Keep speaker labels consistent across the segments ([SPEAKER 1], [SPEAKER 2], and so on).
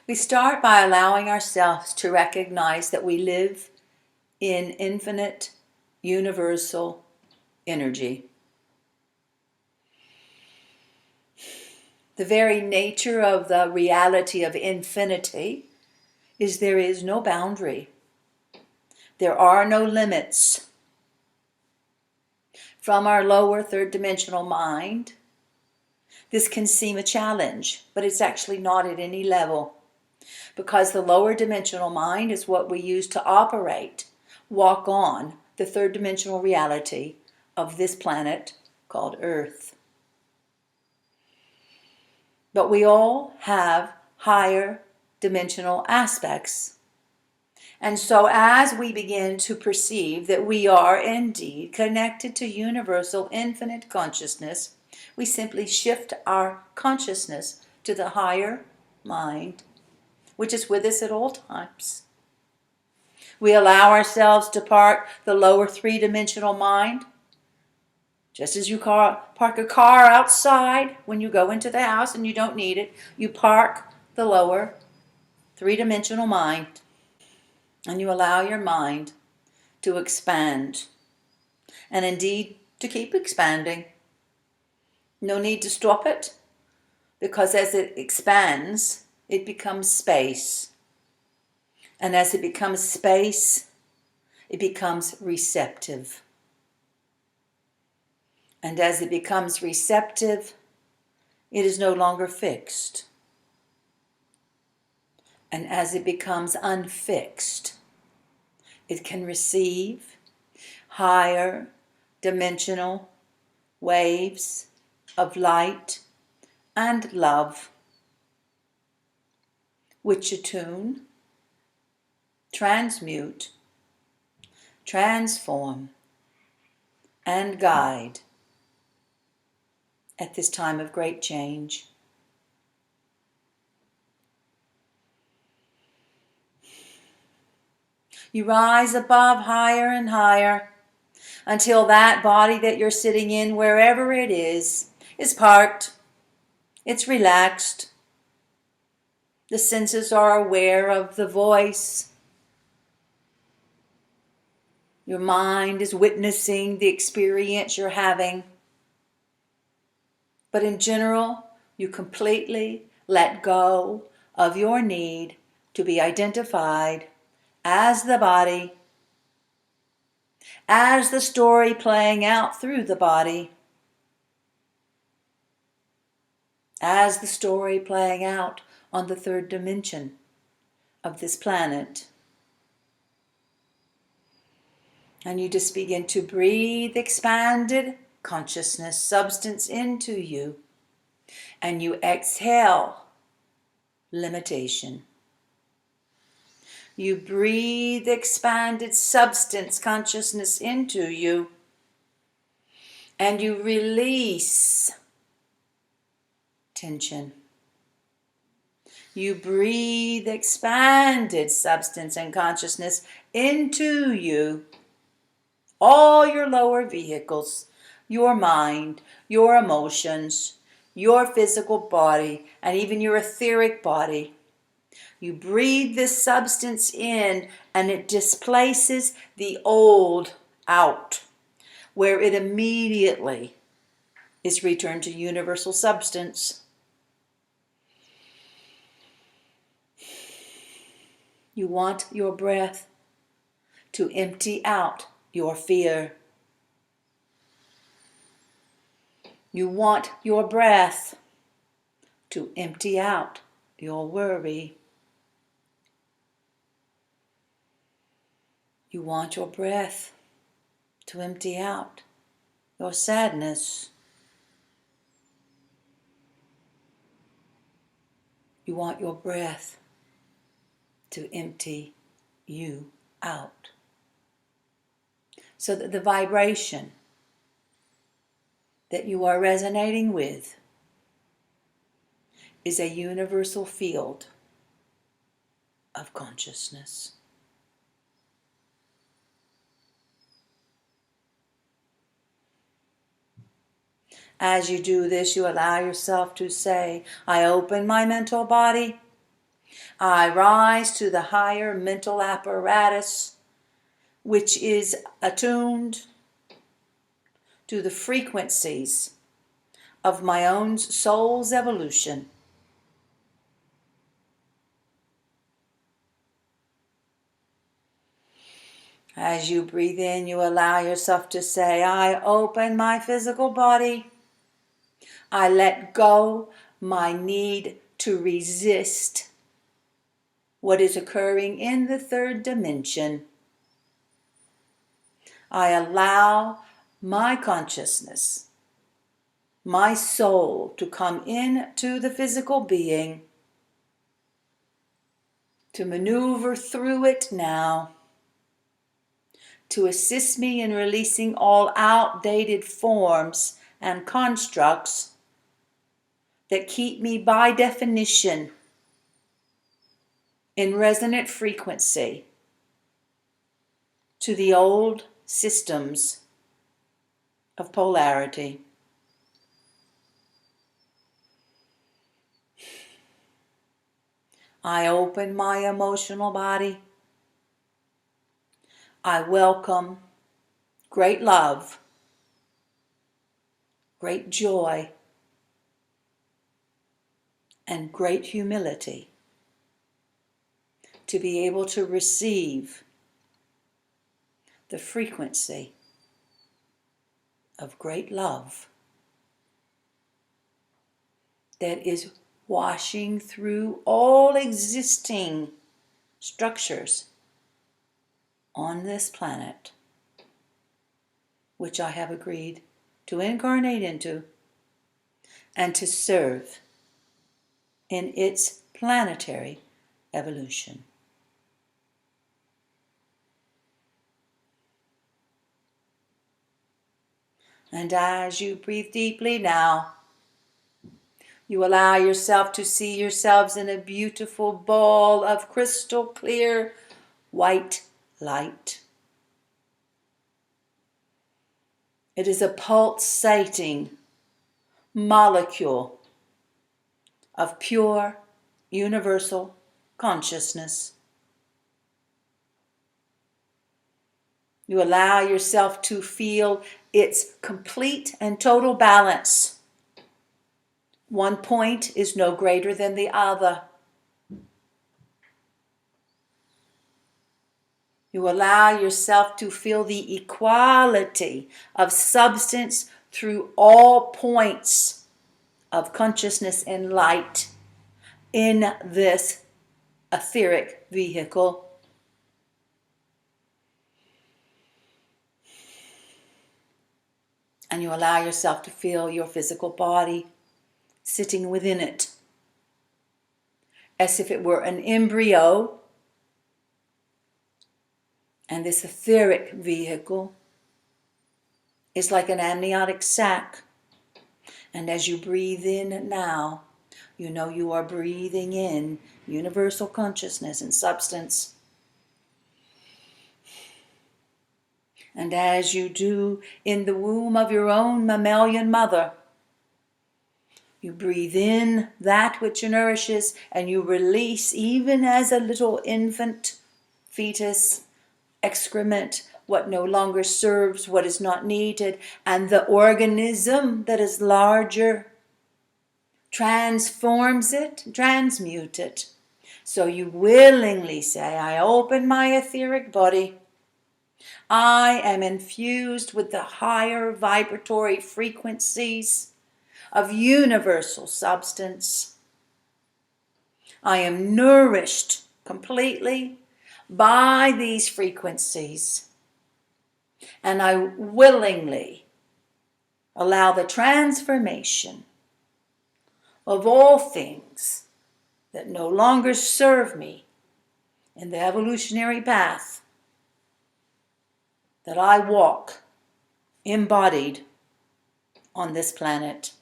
[SPEAKER 1] We start by allowing ourselves to recognize that we live in infinite, universal energy. The very nature of the reality of infinity is there is no boundary. There are no limits. From our lower third dimensional mind, this can seem a challenge, but it's actually not at any level, because the lower dimensional mind is what we use to operate, walk on the third dimensional reality of this planet called Earth. But we all have higher dimensional aspects. And so as we begin to perceive that we are indeed connected to universal infinite consciousness, we simply shift our consciousness to the higher mind, which is with us at all times. We allow ourselves to park the lower three-dimensional mind, just as you park a car outside when you go into the house and you don't need it. You park the lower three-dimensional mind, and you allow your mind to expand, and indeed to keep expanding. No need to stop it, because as it expands, it becomes space. And as it becomes space, it becomes receptive. And as it becomes receptive, it is no longer fixed. And as it becomes unfixed, it can receive higher dimensional waves of light and love, which attune, transmute, transform, and guide at this time of great change. You rise above higher and higher until that body that you're sitting in, wherever it is parked, it's relaxed. The senses are aware of the voice. Your mind is witnessing the experience you're having. But in general, you completely let go of your need to be identified as the body, as the story playing out through the body, as the story playing out on the third dimension of this planet. And you just begin to breathe expanded consciousness, substance into you. And you exhale limitation. You breathe expanded substance consciousness into you. And you release tension. You breathe expanded substance and consciousness into you. All your lower vehicles, your mind, your emotions, your physical body, and even your etheric body. You breathe this substance in, and it displaces the old out, where it immediately is returned to universal substance. You want your breath to empty out your fear. You want your breath to empty out your worry. You want your breath to empty out your sadness. You want your breath to empty you out. So that the vibration that you are resonating with is a universal field of consciousness. As you do this, you allow yourself to say, I open my mental body, I rise to the higher mental apparatus, which is attuned to the frequencies of my own soul's evolution. As you breathe in, you allow yourself to say, I open my physical body. I let go my need to resist what is occurring in the third dimension. I allow my consciousness, my soul, to come into the physical being, to maneuver through it now, to assist me in releasing all outdated forms and constructs that keep me by definition in resonant frequency to the old systems of polarity. I open my emotional body. I welcome great love, great joy, and great humility to be able to receive the frequency of great love that is washing through all existing structures on this planet, which I have agreed to incarnate into and to serve in its planetary evolution. And as you breathe deeply now, you allow yourself to see yourselves in a beautiful ball of crystal clear white light. It is a pulsating molecule of pure universal consciousness. You allow yourself to feel its complete and total balance. One point is no greater than the other. You allow yourself to feel the equality of substance through all points of consciousness and light in this etheric vehicle. And you allow yourself to feel your physical body sitting within it, as if it were an embryo. And this etheric vehicle is like an amniotic sac. And as you breathe in now, you know you are breathing in universal consciousness and substance. And as you do in the womb of your own mammalian mother, you breathe in that which nourishes, and you release, even as a little infant, fetus, excrement, what no longer serves, what is not needed, and the organism that is larger transforms it, transmute it. So you willingly say, I open my etheric body. I am infused with the higher vibratory frequencies of universal substance. I am nourished completely by these frequencies, and I willingly allow the transformation of all things that no longer serve me in the evolutionary path that I walk embodied on this planet.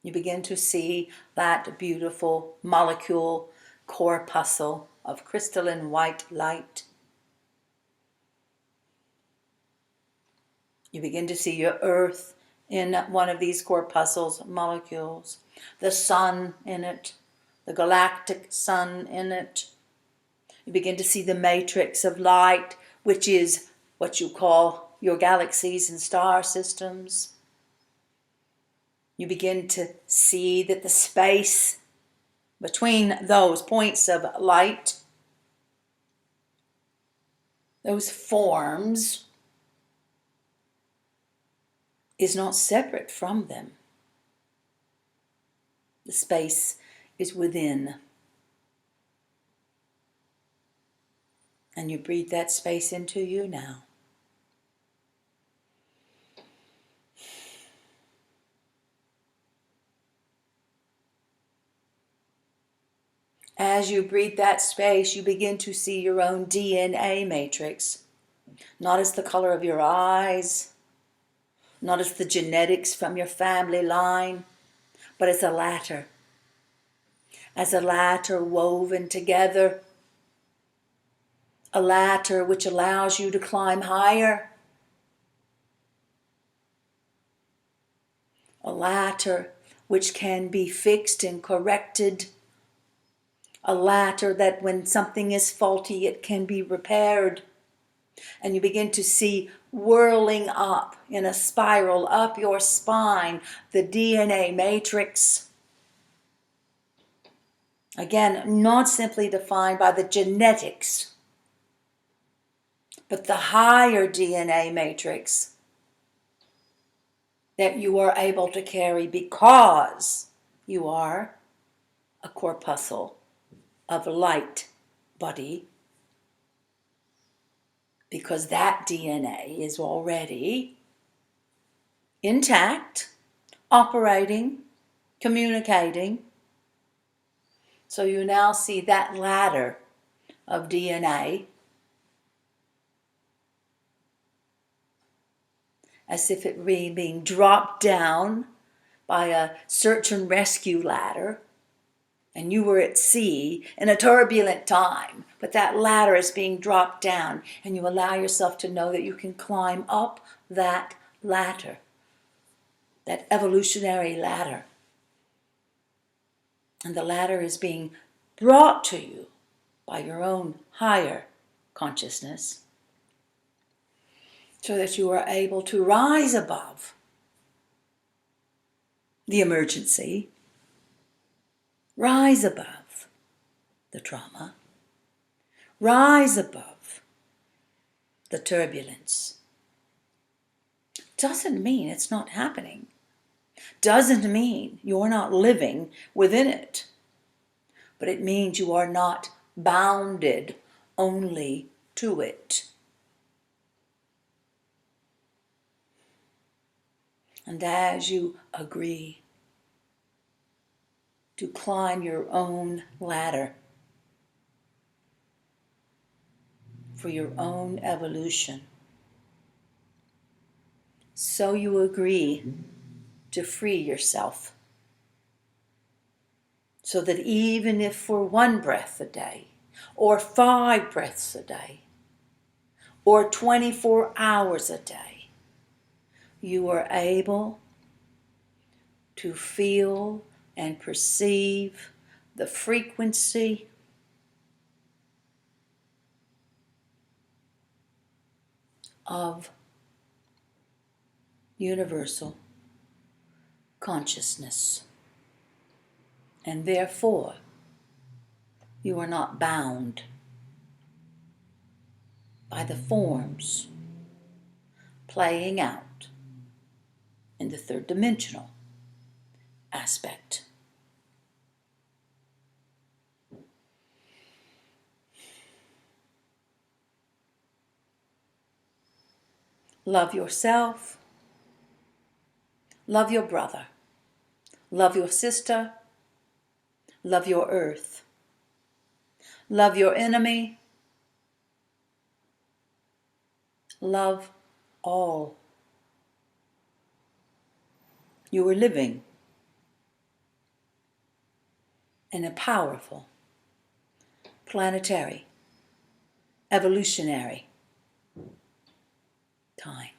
[SPEAKER 1] You begin to see that beautiful molecule corpuscle of crystalline white light. You begin to see your earth in one of these corpuscles, molecules, the sun in it, the galactic sun in it. You begin to see the matrix of light, which is what you call your galaxies and star systems. You begin to see that the space between those points of light, those forms, is not separate from them. The space is within. And you breathe that space into you now. As you breathe that space, you begin to see your own DNA matrix, not as the color of your eyes, not as the genetics from your family line, but as a ladder woven together, a ladder which allows you to climb higher, a ladder which can be fixed and corrected, a ladder that when something is faulty, it can be repaired. And you begin to see whirling up in a spiral up your spine, the DNA matrix. Again, not simply defined by the genetics, but the higher DNA matrix that you are able to carry because you are a corpuscle of light body, because that DNA is already intact, operating, communicating. So you now see that ladder of DNA as if it were being dropped down by a search and rescue ladder, and you were at sea in a turbulent time, but that ladder is being dropped down, and you allow yourself to know that you can climb up that ladder, that evolutionary ladder. And the ladder is being brought to you by your own higher consciousness, so that you are able to rise above the emergency, rise above the trauma, rise above the turbulence. Doesn't mean it's not happening. Doesn't mean you're not living within it. But it means you are not bounded only to it. And as you agree to climb your own ladder for your own evolution, so you agree to free yourself, so that even if for 1 breath a day, or 5 breaths a day, or 24 hours a day, you are able to feel and perceive the frequency of universal consciousness. And therefore, you are not bound by the forms playing out in the third dimensional aspect. Love yourself, love your brother, love your sister, love your earth, love your enemy, love all. You are living in a powerful, planetary, evolutionary time.